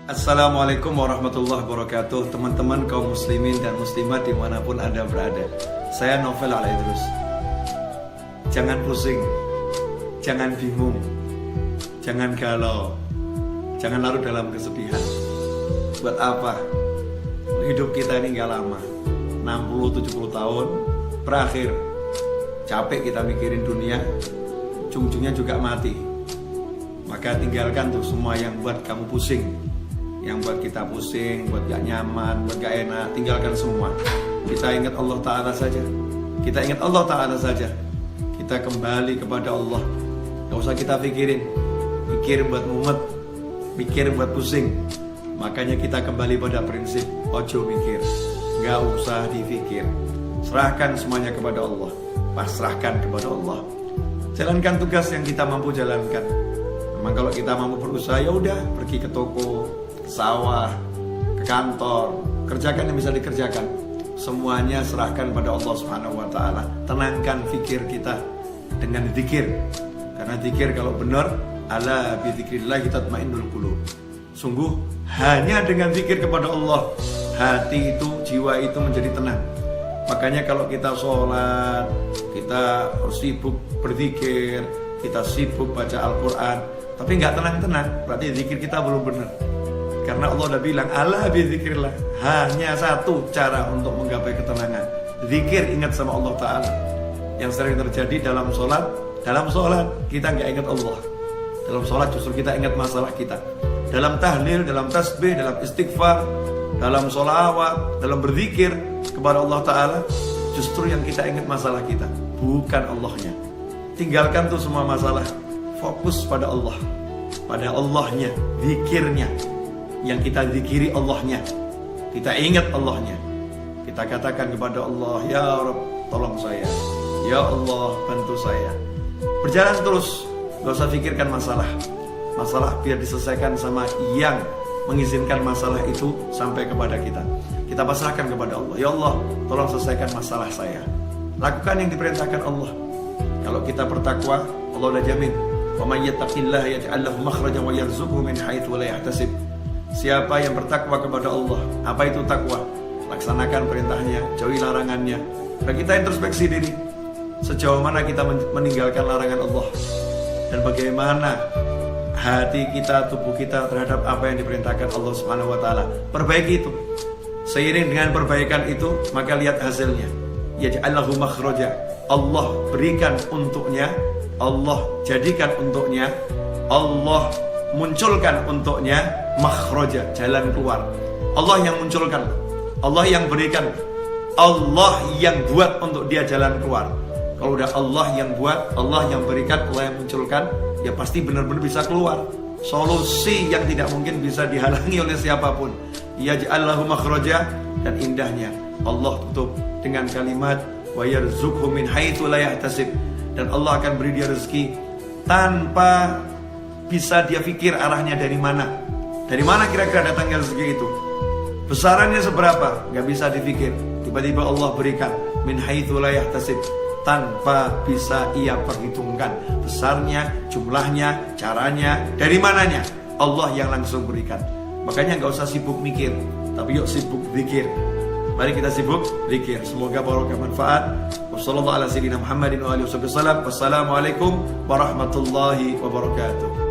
Assalamualaikum warahmatullahi wabarakatuh. Teman-teman kaum muslimin dan muslimat dimanapun Anda berada, saya Novel Al-Idrus. Jangan pusing, jangan bingung, jangan galau, jangan larut dalam kesedihan. Buat apa? Hidup kita ini gak lama, 60-70 tahun berakhir. Capek kita mikirin dunia, ujung-ujungnya juga mati. Maka tinggalkan tuh semua yang buat kamu pusing, yang buat kita pusing, buat gak nyaman, buat gak enak. Tinggalkan semua. Kita ingat Allah Ta'ala saja. Kita ingat Allah Ta'ala saja. Kita kembali kepada Allah. Gak usah kita pikirin, mikir buat mumet, mikir buat pusing. Makanya kita kembali pada prinsip ojo mikir, gak usah dipikir. Serahkan semuanya kepada Allah, pasrahkan kepada Allah. Jalankan tugas yang kita mampu jalankan. Memang kalau kita mampu berusaha, ya udah, pergi ke toko, ke sawah, ke kantor, kerjakan yang bisa dikerjakan. Semuanya serahkan pada Allah Subhanahu wa taala. Tenangkan fikir kita dengan zikir. Karena zikir kalau benar, ala bi dzikrillah tatmainnul qulub. Sungguh hanya dengan zikir kepada Allah, hati itu, jiwa itu menjadi tenang. Makanya kalau kita sholat, kita sibuk berzikir, kita sibuk baca Al-Quran, tapi nggak tenang-tenang, berarti zikir kita belum benar. Karena Allah udah bilang, ala bizikrillah, hanya satu cara untuk menggapai ketenangan, zikir, ingat sama Allah Ta'ala. Yang sering terjadi dalam sholat kita nggak ingat Allah. Dalam sholat justru kita ingat masalah kita. Dalam tahlil, dalam tasbih, dalam istighfar, dalam sholawat, dalam berzikir kepada Allah Ta'ala, justru yang kita ingat masalah kita, bukan Allahnya. Tinggalkan tuh semua masalah, fokus pada Allah, pada Allahnya, zikirnya. Yang kita zikiri Allahnya, kita ingat Allahnya. Kita katakan kepada Allah, ya Rabb, tolong saya, ya Allah, bantu saya. Berjalan terus, gak usah pikirkan masalah biar diselesaikan sama yang mengizinkan masalah itu sampai kepada kita. Kita pasrahkan kepada Allah, ya Allah, tolong selesaikan masalah saya. Lakukan yang diperintahkan Allah. Kalau kita bertakwa, Allah udah jamin, wa may yattaqillaha yaj'al lahu makhrajan wa yarzuqhu min haitsu la yahtasib. Siapa yang bertakwa kepada Allah, apa itu takwa? Laksanakan perintahnya, jauhi larangannya. Dan kita introspeksi diri, sejauh mana kita meninggalkan larangan Allah, dan bagaimana hati kita, tubuh kita terhadap apa yang diperintahkan Allah Subhanahu wa taala. Perbaiki itu. Seiring dengan perbaikan itu, maka lihat hasilnya. Yaj'allahu makhraja. Allah berikan untuknya, Allah jadikan untuknya, Allah munculkan untuknya makhraja, jalan keluar. Allah yang munculkan, Allah yang berikan, Allah yang buat untuk dia jalan keluar. Kalau udah Allah yang buat, Allah yang berikan, Allah yang munculkan, ya pasti benar-benar bisa keluar. Solusi yang tidak mungkin bisa dihalangi oleh siapapun. Yaj'allahu makhraja, dan indahnya Allah tutup dengan kalimat wa yarzuqhu min haitsu la yahtasib, dan Allah akan beri dia rezeki tanpa bisa dia pikir arahnya dari mana. Dari mana kira-kira datangnya rezeki itu? Besarannya seberapa? Gak bisa dipikir. Tiba-tiba Allah berikan min haitsu la yahtasib, tanpa bisa ia perhitungkan besarnya, jumlahnya, caranya, dari mananya. Allah yang langsung berikan. Makanya gak usah sibuk mikir, tapi yuk sibuk zikir. Mari kita sibuk zikir. Semoga barokah manfaat. Wassalamualaikum warahmatullahi wabarakatuh.